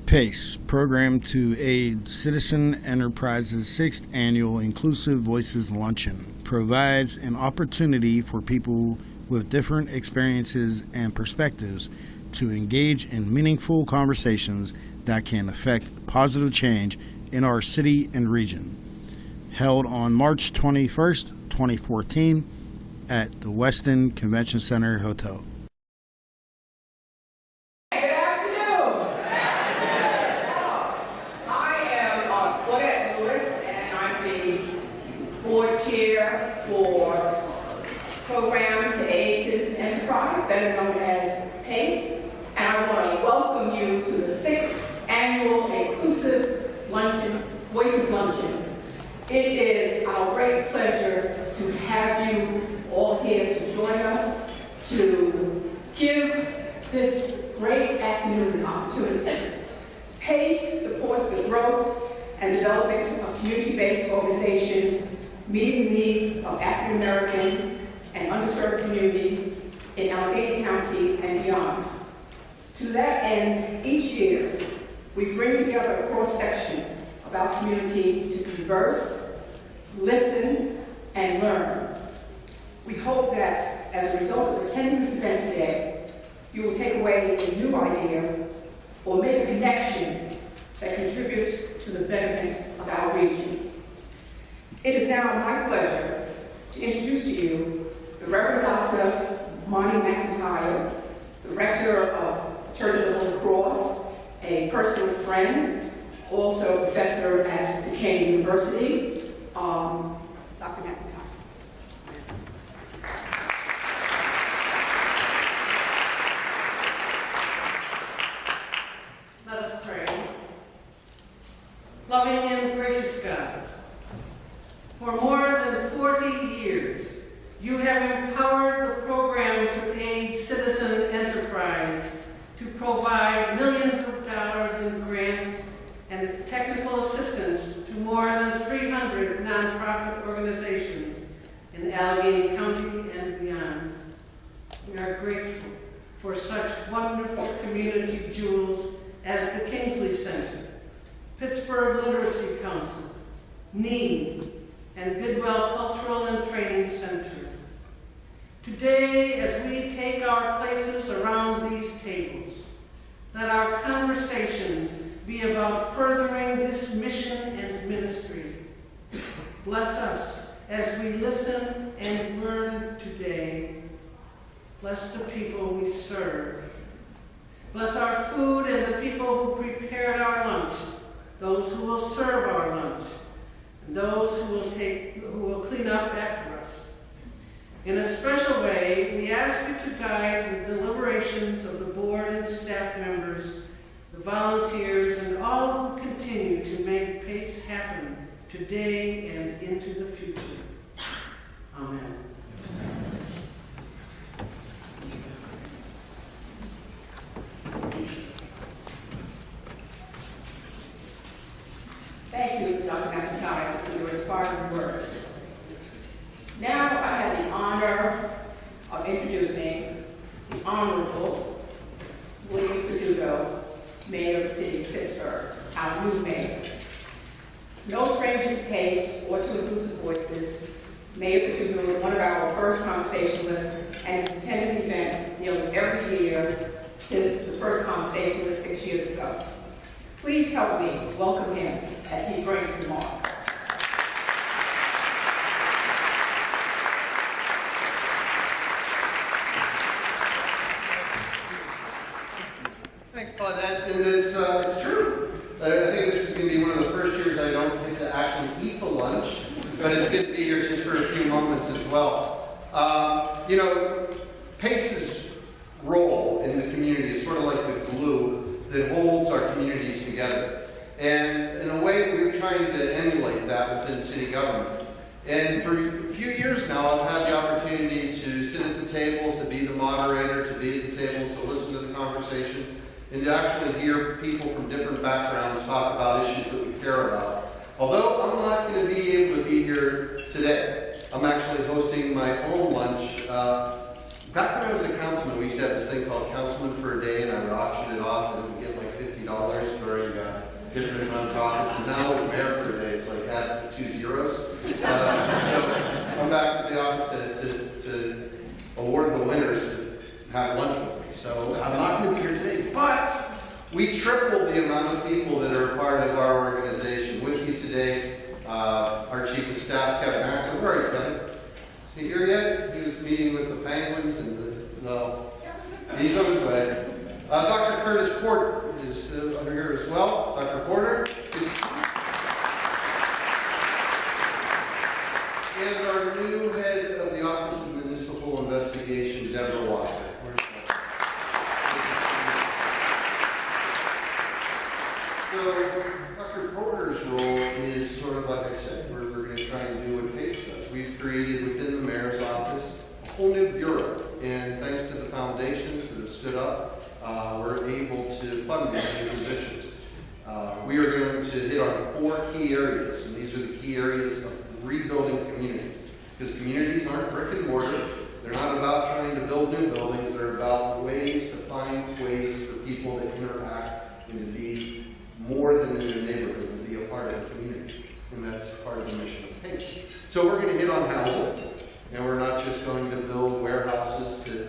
PACE, Program to Aid Citizen Enterprise's 6th Annual Inclusive Voices Luncheon, provides an opportunity for people with different experiences and perspectives to engage in meaningful conversations that can affect positive change in our city and region. Held on March 21st, 2014 at the Westin Convention Center Hotel. Board Chair for Program to Aid Citizen Enterprise, better known as PACE, and I want to welcome you to the 6th Annual Inclusive Luncheon, Voices Luncheon. It is our great pleasure to have you all here to join us to give this great afternoon an opportunity. PACE supports the growth and development of community-based organizations meeting the needs of African American and underserved communities in Allegheny County and beyond. To that end, each year, we bring together a cross-section of our community to converse, listen, and learn. We hope that as a result of attending this event today, you will take away a new idea or make a connection that contributes to the betterment of our region. It is now my pleasure to introduce to you the Reverend Dr. Monty McIntyre, the Rector of Church of the Holy Cross, a personal friend, also a professor at Duquesne University. Dr. McIntyre. Let us pray. Loving and gracious God, for more than 40 years, you have empowered the Program to Aid Citizen Enterprise to provide millions of dollars in grants and technical assistance to more than 300 nonprofit organizations in Allegheny County and beyond. We are grateful for such wonderful community jewels as the Kingsley Center, Pittsburgh Literacy Council, NEED, and Bidwell Cultural and Training Center. Today, as we take our places around these tables, let our conversations be about furthering this mission and ministry. Bless us as we listen and learn today. Bless the people we serve. Bless our food and the people who prepared our lunch, those who will serve our lunch, and those who will clean up after us. In a special way, we ask you to guide the deliberations of the board and staff members, the volunteers, and all who continue to make PACE happen today and into the future. Amen. Thank you, Dr. McIntyre, for your inspiring words. Now I have the honor of introducing the Honorable William Peduto, Mayor of the City of Pittsburgh, our new mayor. No stranger to PACE or to Inclusive Voices, Mayor Peduto is one of our first conversationalists and has attended the event nearly every year since the first conversation was 6 years ago. Please help me welcome him as he brings remarks. Thanks, Claudette, and it's true. I think this is going to be one of the first years I don't get to actually eat the lunch, but it's good to be here just for a few moments as well. PACE's role in the community is sort of like the glue that holds our communities together. And in a way, we're trying to emulate that within city government. And for a few years now, I've had the opportunity to sit at the tables, to be the moderator, to be at the tables, to listen to the conversation, and to actually hear people from different backgrounds talk about issues that we care about. Although I'm not going to be able to be here today, I'm actually hosting my own lunch. Back when I was a councilman, we used to have this thing called Councilman for a Day, and I would auction it off, and it would get like $50 during different nonprofits, and now with Mayor for Day, it's like add 2 zeros. So I'm back at the office to award the winners to have lunch with me. So I'm not going to be here today, but we tripled the amount of people that are a part of our organization. With me today, our Chief of Staff, Kevin Hackler. Where are you, Kevin? Is he here yet? He was meeting with the Penguins and no. He's on his way. Dr. Curtis Porter is under here as well. Dr. Porter. And our new head of the Office of Municipal Investigation, Deborah Walker. So Dr. Porter's role is sort of like I said, we're going to try and do what PACE does. We've created within the mayor's office a whole new bureau, and thanks to the foundations that have stood up, we're able to fund these new positions. We are going to hit on 4 key areas, and these are the key areas of rebuilding communities. Because communities aren't brick and mortar. They're not about trying to build new buildings. They're about ways to find ways for people to interact and to be more than in the neighborhood, to be a part of the community. And that's part of the mission of PACE. So we're going to hit on housing. And we're not just going to build warehouses to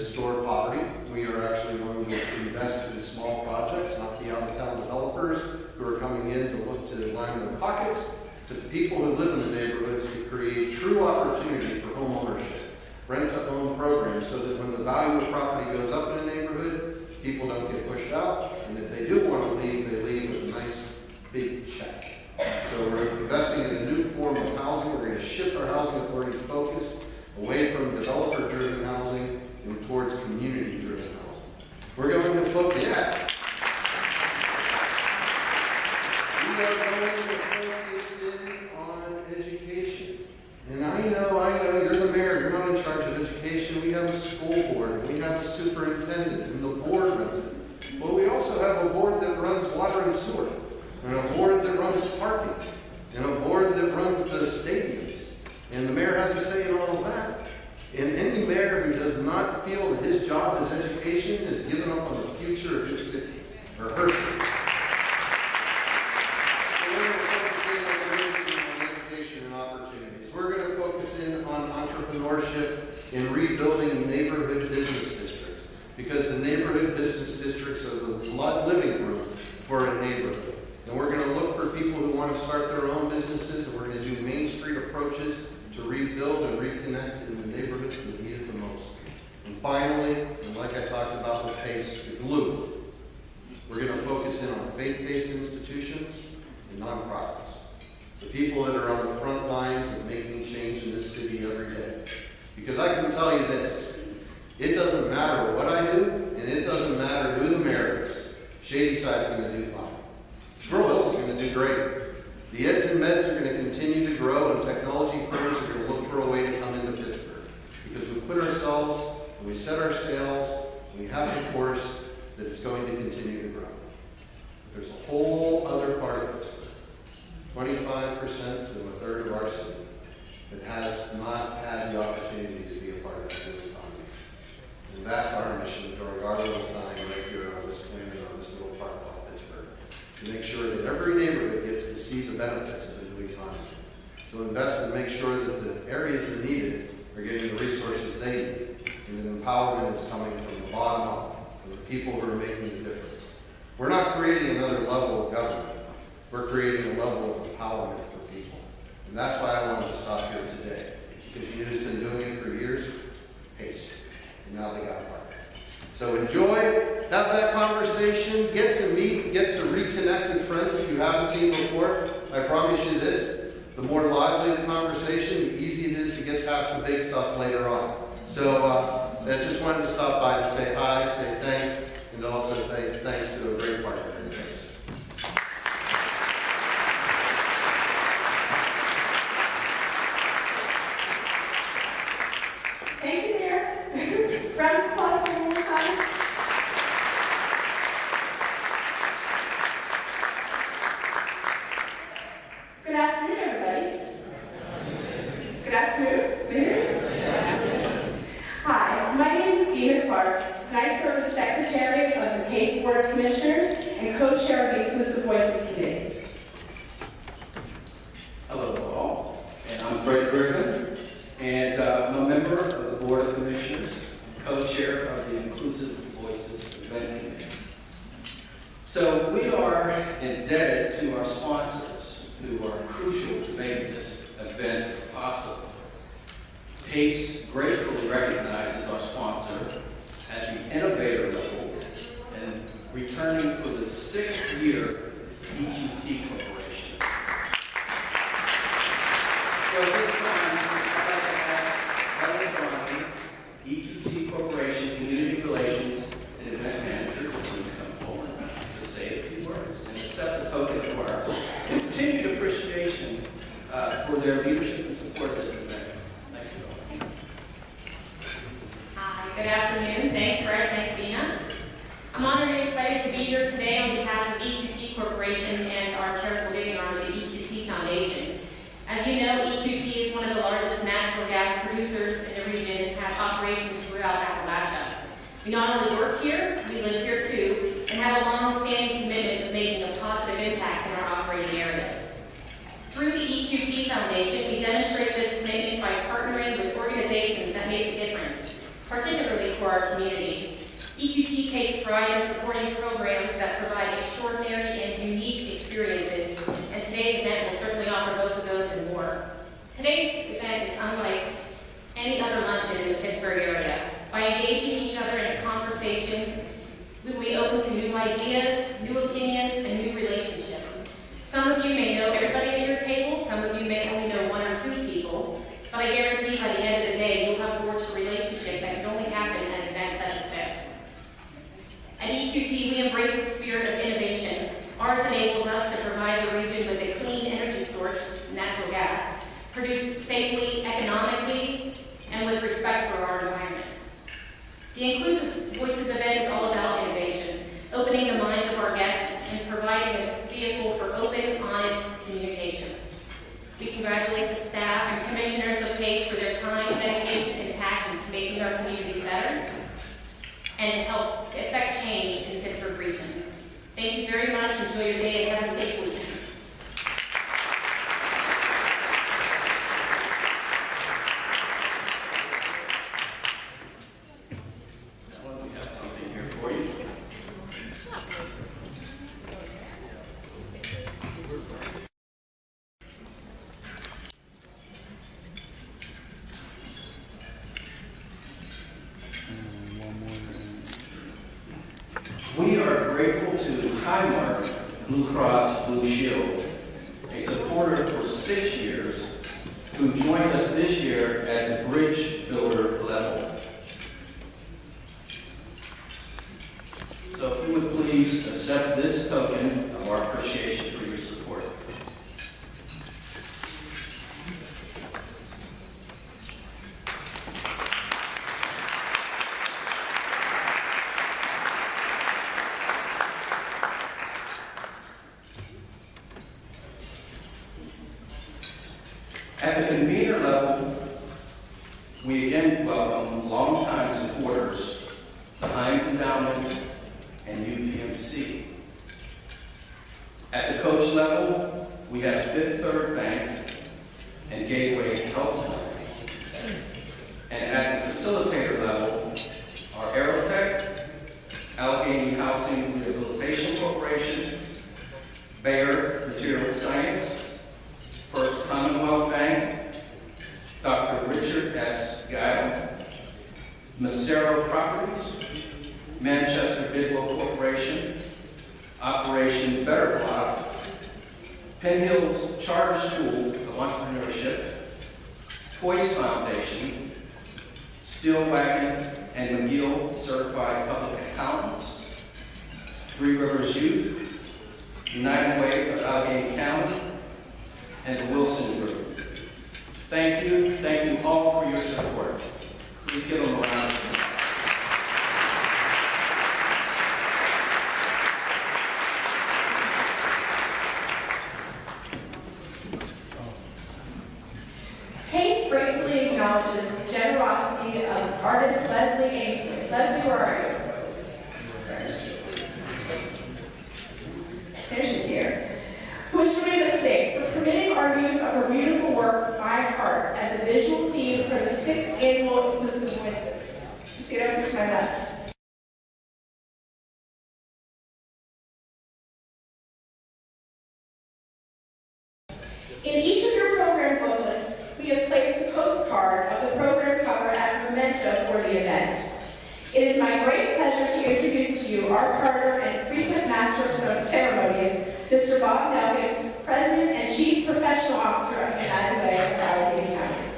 store poverty. We are actually going to invest in small projects, not the out-of-town developers who are coming in to look to line their pockets, but the people who live in the neighborhoods to create true opportunity for home ownership, rent-to-own programs, so that when the value of property goes up in a neighborhood, people don't get pushed out, and if they do want to leave, they leave with a nice big check. So we're investing in a new form of housing. We're going to shift our housing authority's focus away from developer-driven housing and towards community-driven housing. We're going to focus, we are going to focus in on education. And I know, you're the mayor, you're not in charge of education. We have a school board, we have a superintendent, and the board runs it. But we also have a board that runs water and sewer, and a board that runs parking, and a board that runs the stadiums. And the mayor has a say in all of that. And any mayor who does not feel that his job is education is giving up on the future of his city, or her city. So we're going to focus in on education and opportunities. We're going to focus in on entrepreneurship and rebuilding neighborhood business districts, because the neighborhood business districts are the living room for a neighborhood. And we're going to look for people who want to start their own businesses, and we're going to do Main Street approaches to rebuild and reconnect in the neighborhoods that need it the most. And finally, and like I talked about with PACE, the glue, we're going to focus in on faith-based institutions and nonprofits. The people that are on the front lines of making change in this city every day. Because I can tell you this, it doesn't matter what I do, and it doesn't matter who the mayor is. Shadyside's going to do fine. Squirrel Hill's going to do great. The eds and meds are going to continue to grow, and technology firms are going to look for a way to come into Pittsburgh. Because we put ourselves, and we set our sails, and we have the course that it's going to continue to grow. But there's a whole other part of Pittsburgh, 25% to a third of our city, that has not had the opportunity to be a part of that new economy. And that's our mission during our little time right here on this planet, on this little park called Pittsburgh. To make sure that every neighborhood gets to see the benefits of the new economy. To invest and make sure that the areas that need it are getting the resources they need. And that empowerment is coming from the bottom up, from the people who are making the difference. We're not creating another level of government. We're creating a level of empowerment for people. And that's why I wanted to stop here today. Because you know who's been doing it for years? PACE. And now they got a partner. So enjoy, have that conversation, get to meet, get to reconnect with friends that you haven't seen before. I promise you this, the more lively the conversation, the easier it is to get past the big stuff later on. So I just wanted to stop by to say hi, say thanks, and also thanks to a great partner in PACE. Thank you, Mayor. Round of applause for one more time. Good afternoon, everybody. Good afternoon. Hi, my name is Dina Clark, and I serve as Secretary of the PACE Board of Commissioners and co-chair of the Inclusive Voices Committee. Hello all, and I'm Fred Griffin, and I'm a member of the Board of Commissioners, co-chair of the Inclusive Voices Event Committee. So we are indebted to our sponsors who are crucial to making this event possible. PACE gratefully recognizes our sponsor at the innovator level and returning for the 6th year EQT Corporation. So at this time, I'd like to ask Helen Bromley, EQT Corporation Community Relations and Event Manager, to please come forward to say a few words and accept a token of our continued appreciation for their leadership and support of this event. Thank you all. Hi, good afternoon. Thanks, Fred. Thanks, Dina. I'm honored and excited to be here today on behalf of EQT Corporation and our charitable giving arm, the EQT Foundation. As you know, EQT is one of the largest natural gas producers in the region and has operations throughout Appalachia. We not only work here, we live here too, and have a long-standing commitment of making a positive impact in our operating areas. Through the EQT Foundation, we demonstrate this commitment by partnering with organizations that make a difference, particularly for our communities. EQT takes pride in supporting programs that provide extraordinary and unique experiences, and today's event will certainly offer both of those and more. Today's event is unlike any other luncheon in the Pittsburgh area. By engaging each other in a conversation, we will be open to new ideas, new opinions, and new relationships. Some of you may know everybody at your table, some of you may only know one or two people, but I guarantee by the end of the day, you'll have forged a relationship that can only happen at an event such as this. At EQT, we embrace the spirit of innovation. Ours enables us to provide the region with a clean energy source, natural gas, produced safely, economically, and with respect for our environment. The Inclusive Voices event is all about innovation, opening the minds of our guests and providing a vehicle for open, honest communication. We congratulate the staff and commissioners of PACE for their time, dedication, and passion to making our communities better and to help effect change in the Pittsburgh region. Thank you very much. Enjoy your day and have a safe weekend. We have something here for you. We are grateful to Highmark Blue Cross Blue Shield, a supporter for 6 years, who joined us this year at the bridge builder level. So if you would please accept this token of our appreciation for your support. At the convener level, we again welcome longtime supporters, the Heinz Endowment and UPMC. At the coach level, we have Fifth Third Bank and Gateway Health Plan. And at the facilitator level are Aerotech, Allegheny Housing Rehabilitation Corporation, Bayer Material Science, First Commonwealth Bank, Dr. Richard S. Guile, Macero Properties, Manchester Bidwell Corporation, Operation Better Block, Penn Hills Charter School of Entrepreneurship, Toys Foundation, Steelwagon and McGill Certified Public Accountants, Three Rivers Youth, United Way of Allegheny County, and the Wilson Group. Thank you all for your support. Please give them a round of applause. PACE gratefully acknowledges the generosity of artist Leslie Ainsley. Leslie, where are you? In each of your program booklets, we have placed a postcard of the program cover as a memento for the event. It is my great pleasure to introduce to you our partner and frequent master of ceremonies, Mr. Bob Nelson, President and Chief Professional Officer of United Way of Allegheny County.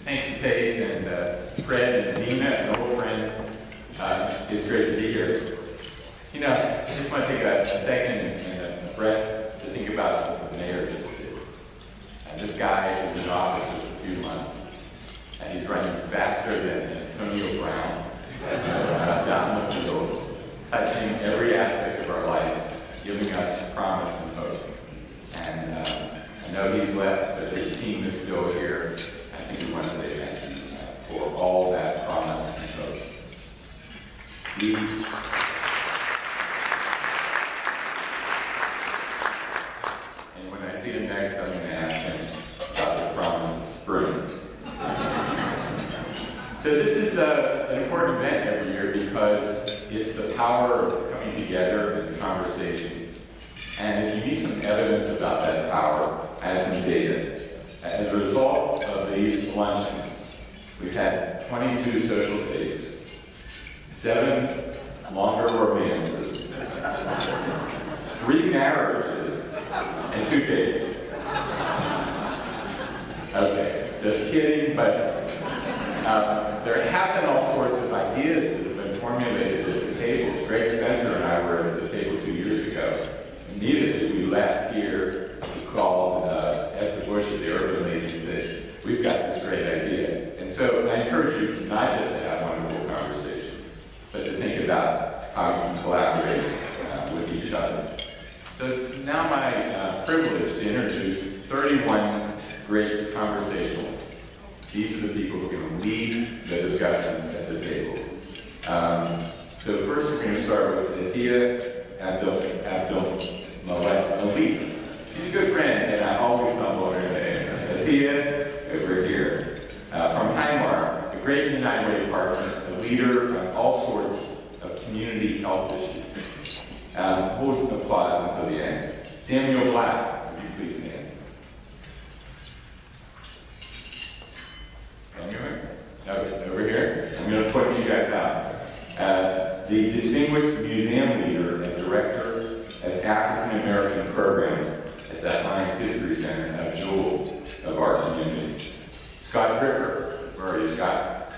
Thanks to Pace and Fred and Dina, an old friend. It's great to be here. You know, I just want to take a second and a breath to think about what the mayor just did. This guy is in office just a few months, and he's running faster than Antonio Brown down the field, touching every aspect of our life, giving us promise and hope. And I know he's left, but his team is still here. I think we want to say thank you for all that promise and hope. And when I see him next, I'm going to ask him about the promise of spring. So this is an important event every year because it's the power of coming together in conversations. And if you need some evidence about that power, I have some data. As a result of these luncheons, we've had 22 social dates, 7 longer romances, 3 marriages, and 2 dates. Okay, just kidding, but there have been all sorts of ideas that have been formulated at the tables. Greg Spencer and I were at the table 2 years ago. Immediately we left here, we called Esther Bush at the Urban League and said, we've got this great idea. And so I encourage you not just to have wonderful conversations, but to think about how you can collaborate with each other. So it's now my privilege to introduce 31 great conversationalists. These are the people who are going to lead the discussions at the table. So first we're going to start with Atia Abdul-Malik. She's a good friend, and I always stumble on her name. Atia, over here. From Highmark, a great United Way partner, a leader on all sorts of community health issues. Hold applause until the end. Samuel Black, would you please stand? Samuel? Over here. I'm going to point you guys out. The distinguished museum leader and director of African American programs at the Heinz History Center, a jewel of our community. Scott Bricker, where are you, Scott?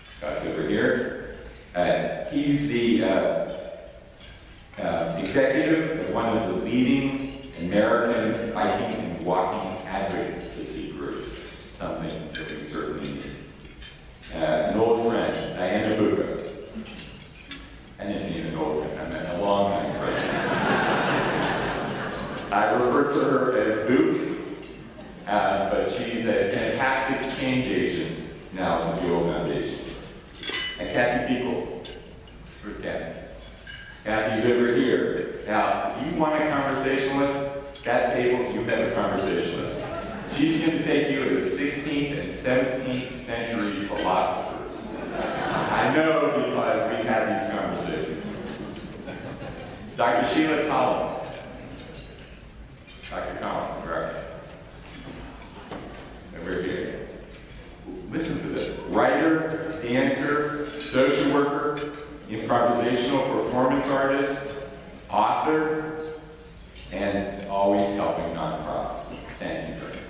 Scott's over here. He's the executive of one of the leading American biking and walking advocacy groups, something that we certainly need. An old friend, Diana Bucco. I didn't mean an old friend, I meant a long-time friend. I refer to her as Book, but she's a fantastic change agent now with the old foundation. And Kathy Peeble. Where's Kathy? Kathy's over here. Now, if you want a conversationalist, that table, you have a conversationalist. She's going to take you to the 16th and 17th century philosophers. I know because we've had these conversations. Dr. Sheila Collins. Dr. Collins, right? Over here. Listen to this. Writer, dancer, social worker, improvisational performance artist, author, and always helping nonprofits. Thank you very much.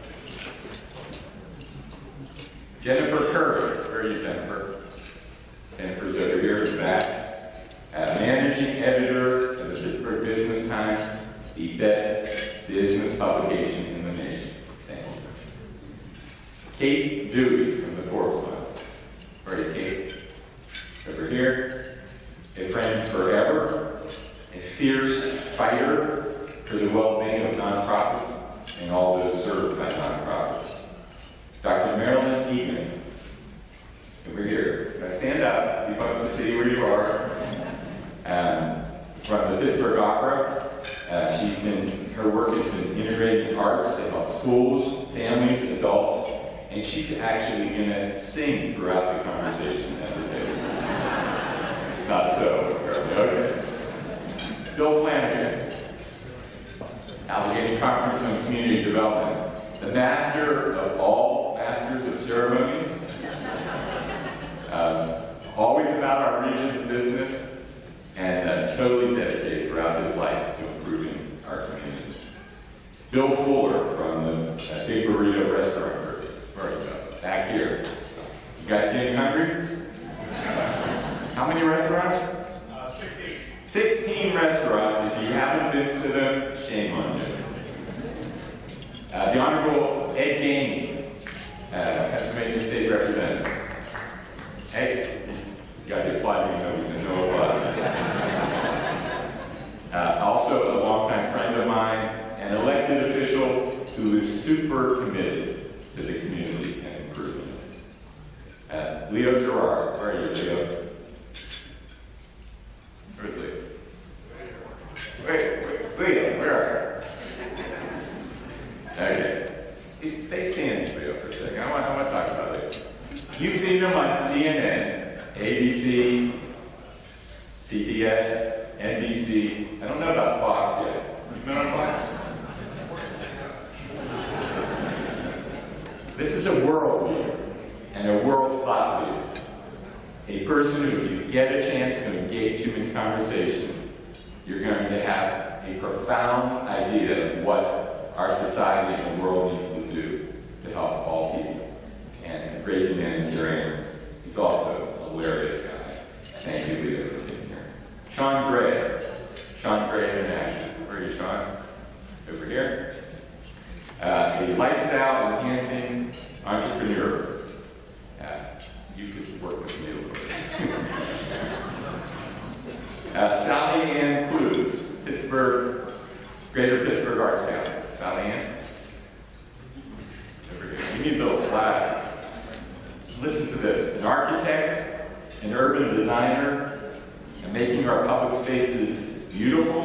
Jennifer Curry. Where are you, Jennifer? Jennifer's over here in the back. Managing editor of the Pittsburgh Business Times, the best business publication in the nation. Thank you. Kate Dewey from the Forbes Files. Where are you, Kate? Over here. A friend forever, a fierce fighter for the well-being of nonprofits and all those served by nonprofits. Dr. Marilyn Egan, over here. Now stand up, people have to see where you are. From the Pittsburgh Opera, her work has been integrating arts to help schools, families, adults, and she's actually going to sing throughout the conversation at the table. Not so, okay. Bill Flanagan, Allegheny Conference on Community Development, the master of all masters of ceremonies, always about our region's business, and totally dedicated throughout his life to improving our community. Bill Fuller from the Big Burrito Restaurant Group, back here. You guys getting hungry? How many restaurants? 16 restaurants. If you haven't been to them, shame on you. The Honorable Ed Gainey, Pennsylvania State Representative. Ed, you got the applause, even though we said no applause. Also a longtime friend of mine, an elected official who is super committed to the community and improvement. Leo Gerard, where are you, Leo? Where's Leo? Wait, Leo, where are you? Okay. Stay standing, Leo, for a second. I want to talk about it. You've seen him on CNN, ABC, CBS, NBC. I don't know about Fox yet. You've been on Fox? This is a world leader and a world thought leader. A person who, if you get a chance to engage him in conversation, you're going to have a profound idea of what our society and the world needs to do to help all people. And a great humanitarian. He's also a hilarious guy. Thank you, Leo, for being here. Sean Gray. Sean Gray International. Where are you, Sean? Over here. A lifestyle enhancing entrepreneur. You could work with me a little bit. Sally Ann Clues, Pittsburgh, Greater Pittsburgh Arts Council. Sally Ann? Over here. You need those flags. Listen to this. An architect, an urban designer, and making our public spaces beautiful,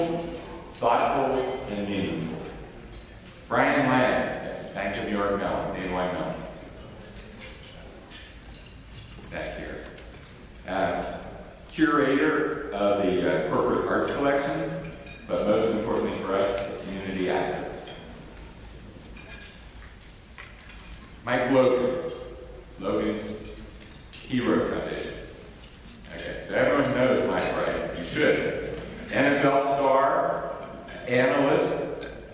thoughtful, and meaningful. Brian Lang, Bank of New York Mellon, NY Mellon. Back here. Curator of the corporate art collection, but most importantly for us, a community activist. Mike Logan, Logan's Hero Foundation. Okay, so everyone knows Mike, right? You should. NFL star, analyst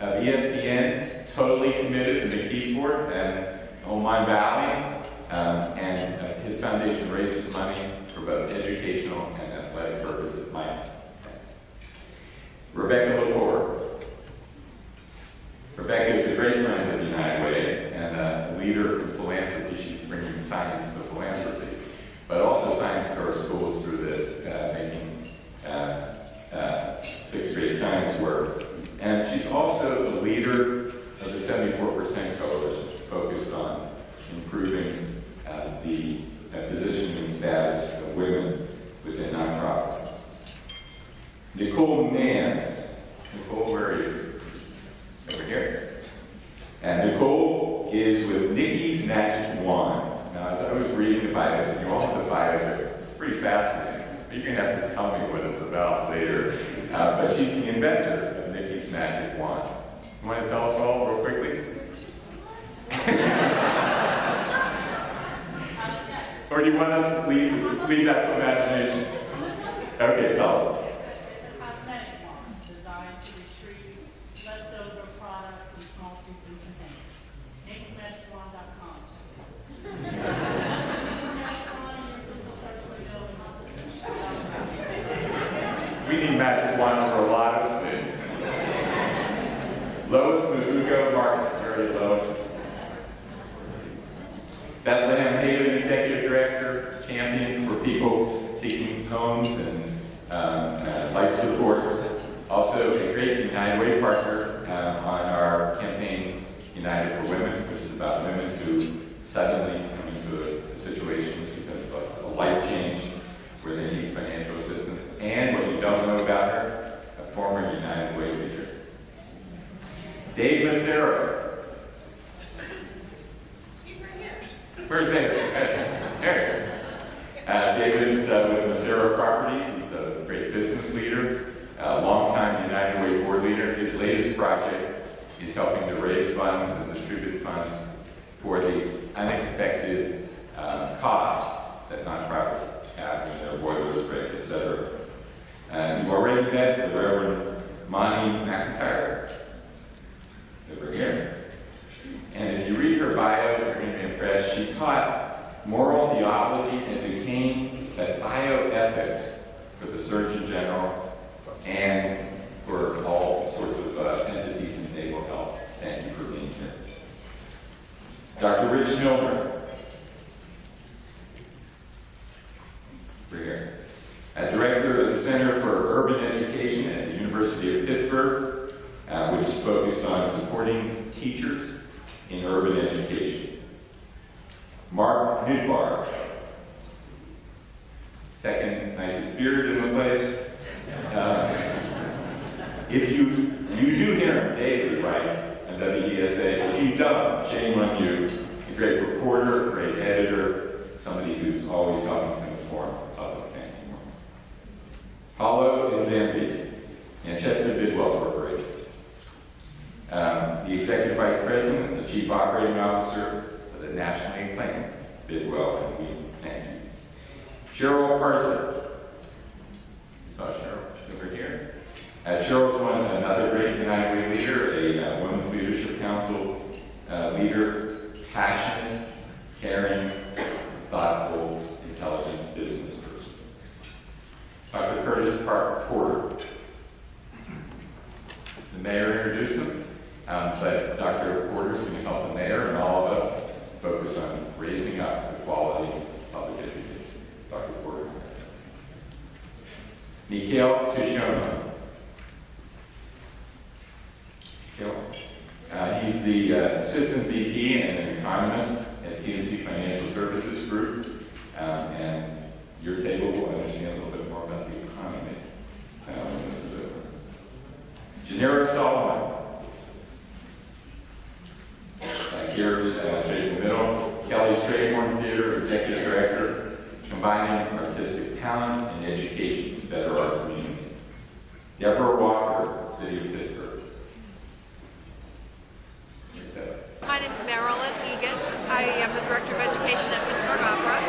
of ESPN, totally committed to McKeesport and Ojai Valley. And his foundation raises money for both educational and athletic purposes. Mike, thanks. Rebecca Lepore. Rebecca is a great friend of United Way and a leader in philanthropy. She's bringing science to philanthropy, but also science to our schools through this, making sixth grade science work. And she's also the leader of the 74% Coalition, focused on improving the positioning and status of women within nonprofits. Nicole Mans. Nicole, where are you? Over here. And Nicole is with Nikki's Magic Wand. Now, as I was reading the bios, and you all have the bios, it's pretty fascinating. You're going to have to tell me what it's about later. But she's the inventor of Nikki's Magic Wand. You want to tell us all real quickly? Or do you want us to leave that to imagination? Okay, tell us. It's a cosmetic wand designed to retrieve leftover product from small tubes and containers. NakesMagicWand.com. We need magic wands for a lot of things. Lois Mizuko Martin, where are you, Lois? Bethlehem Haven, Executive Director, champion for people seeking homes and life supports. Also a great United Way partner on our campaign, United for Women, which is about women who suddenly come into a situation because of a life change where they need financial assistance. And what you don't know about her, a former United Way leader. Dave Massero. Where's Dave? There you David's with Macero Properties. He's a great business leader, a longtime United Way board leader. His latest project is helping to raise funds and distribute funds for the unexpected costs that nonprofits have when their boilers break, etc. And you've already met the Reverend Monty McIntyre over here. And if you read her bio, you're going to be impressed. She taught moral theology and became that bioethics for the Surgeon General and for all sorts of entities in naval health. Thank you for being here. Dr. Rich Milner. Over here. Director of the Center for Urban Education at the University of Pittsburgh, which is focused on supporting teachers in urban education. Mark Midbar, second nicest beard in the place. If you do hear him daily, right, on WESA. If you don't, shame on you. A great reporter, a great editor, somebody who's always helping to inform the public. Thank you. Paulo Nzambi, Manchester Bidwell Corporation. The Executive Vice President and the Chief Operating Officer of the nationally acclaimed Bidwell, and we thank you. Cheryl Parsons. You saw Cheryl over here. Cheryl's another great United Way leader, a Women's Leadership Council leader, passionate, caring, thoughtful, intelligent business person. Dr. Curtis Porter. The mayor introduced him, but Dr. Porter's going to help the mayor and all of us focus on raising up the quality of public education. Dr. Porter. Mikhail Tushona. He's the Assistant VP and an economist at PNC Financial Services Group, and your table will understand a little bit more about the economy when this is over. Generic Solomon. Here's straight in the middle. Kelly's Trademark Theater Executive Director, combining artistic talent and education to better our community. Deborah Walker, City of Pittsburgh. My name is Marilyn Egan. I am the Director of Education at Pittsburgh Opera.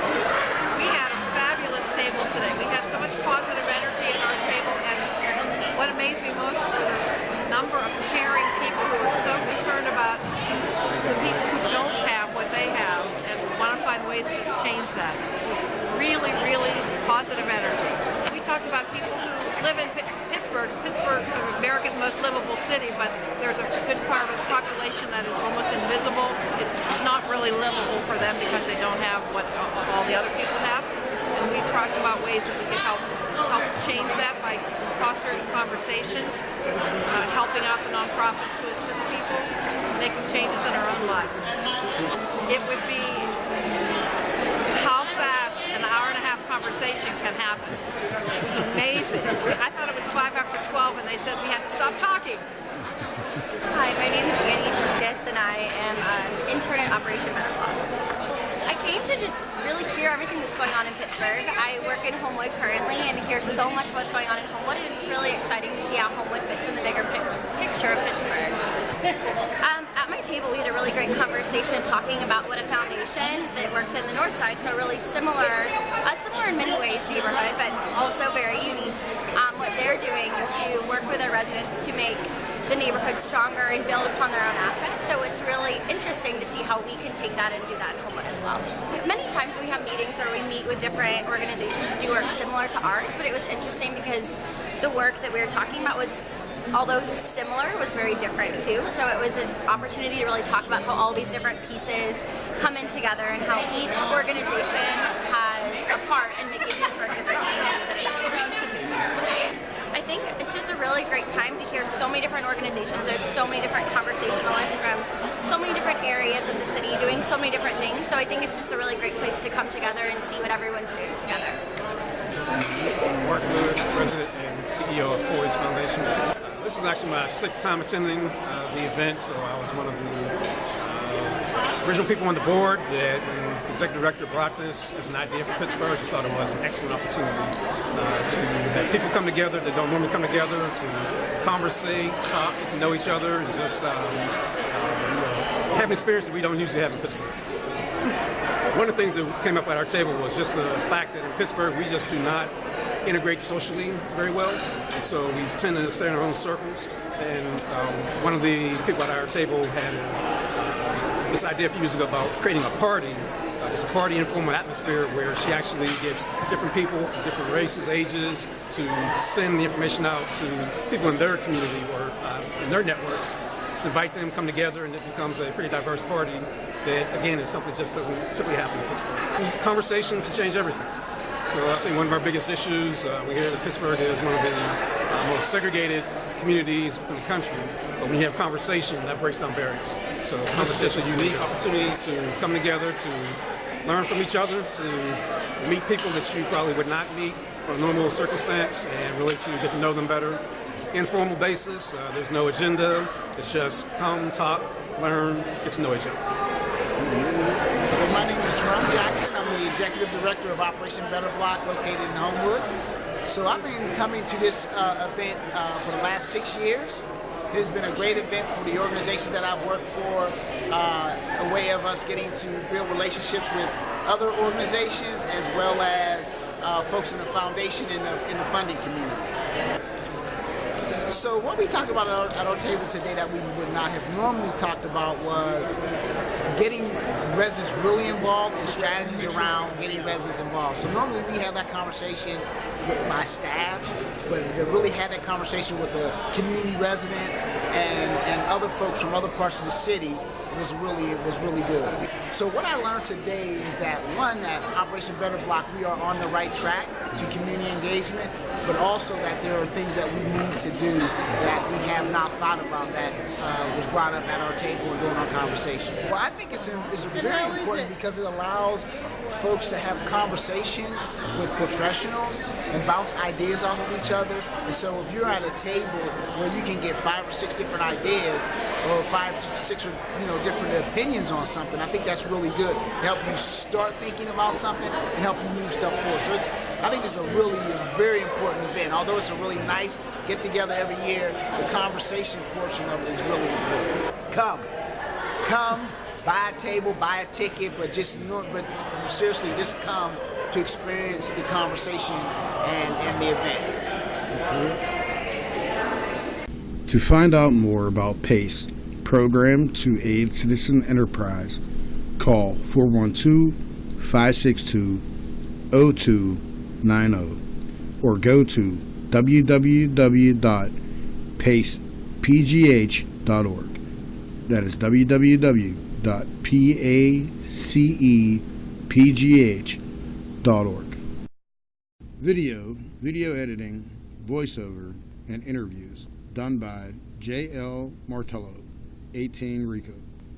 We had a fabulous table today. We had so much positive energy at our table, and what amazed me most were the number of caring people who are so concerned about the people who don't have what they have and want to find ways to change that. It was really, really positive energy. We talked about people who live in Pittsburgh. Pittsburgh, America's most livable city, but there's a good part of the population that is almost invisible. It's not really livable for them because they don't have what all the other people have. And we talked about ways that we can help change that by fostering conversations, helping out the nonprofits to assist people, making changes in our own lives. It would be how fast an hour-and-a-half conversation can happen. It was amazing. I thought it was 5 after 12 and they said we had to stop talking. Hi, my name is Annie Huskus and I am an intern at Operation Menopause. I came to just really hear everything that's going on in Pittsburgh. I work in Homewood currently and hear so much what's going on in Homewood, and it's really exciting to see how Homewood fits in the bigger picture of Pittsburgh. At my table, we had a really great conversation talking about what a foundation that works in the north side, so really similar in many ways neighborhood, but also very unique. What they're doing to work with their residents to make the neighborhood stronger and build upon their own assets. So it's really interesting to see how we can take that and do that in Homewood as well. Many times we have meetings where we meet with different organizations that do work similar to ours, but it was interesting because the work that we were talking about was, although similar, was very different too. So it was an opportunity to really talk about how all these different pieces come in together and how each organization has a part in making Pittsburgh the great community that it is. I think it's just a really great time to hear so many different organizations. There's so many different conversationalists from so many different areas of the city doing so many different things. So I think it's just a really great place to come together and see what everyone's doing together. Mark Lewis, President and CEO of Poise Foundation. This is actually my 6th time attending the event, so I was one of the original people on the board that when the executive director brought this as an idea for Pittsburgh, just thought it was an excellent opportunity to have people come together that don't normally come together, to conversate, talk, get to know each other, and just have an experience that we don't usually have in Pittsburgh. One of the things that came up at our table was just the fact that in Pittsburgh we just do not integrate socially very well, and so we tend to stay in our own circles. And one of the people at our table had this idea a few years ago about creating a party, just a party informal atmosphere where she actually gets different people from different races, ages, to send the information out to people in their community or in their networks. Just invite them, come together, and it becomes a pretty diverse party that, again, is something that just doesn't typically happen in Pittsburgh. Conversation can change everything. So I think one of our biggest issues, we hear that Pittsburgh is one of the most segregated communities within the country, but when you have conversation, that breaks down barriers. So this is just a unique opportunity to come together, to learn from each other, to meet people that you probably would not meet on a normal circumstance, and really to get to know them better. Informal basis, there's no agenda, it's just come, talk, learn, get to know each other. My name is Jerome Jackson. I'm the Executive Director of Operation Better Block located in Homewood. So I've been coming to this event for the last 6 years. It has been a great event for the organizations that I've worked for, a way of us getting to build relationships with other organizations as well as folks in the foundation and in the funding community. So what we talked about at our table today that we would not have normally talked about was getting residents really involved in strategies around getting residents involved. So normally we have that conversation with my staff, but to really have that conversation with a community resident and other folks from other parts of the city was really good. So what I learned today is that, one, that Operation Better Block, we are on the right track to community engagement, but also that there are things that we need to do that we have not thought about that was brought up at our table and during our conversation. Well, I think it's very important because it allows folks to have conversations with professionals and bounce ideas off of each other. And so if you're at a table where you can get 5 or 6 different ideas or 5 to 6 different opinions on something, I think that's really good to help you start thinking about something and help you move stuff forward. So I think it's a very important event. Although it's a really nice get together every year, the conversation portion of it is really important. Come, buy a table, buy a ticket, but seriously, just come to experience the conversation and the event. To find out more about PACE, Program to Aid Citizen Enterprise, call 412-562-0290 or go to www.pacepgh.org. That is www.pacepgh.org. Video editing, voiceover, and interviews done by J.L. Martello, 18 Rico.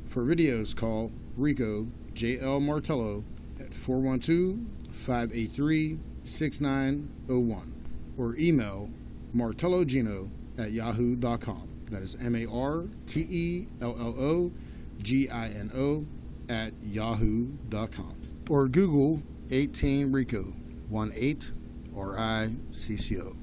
For videos, call Rico J.L. Martello at 412-583-6901 or email martellogino@yahoo.com. That is martellogino@yahoo.com. Or Google 18 Rico, 18 RICCO.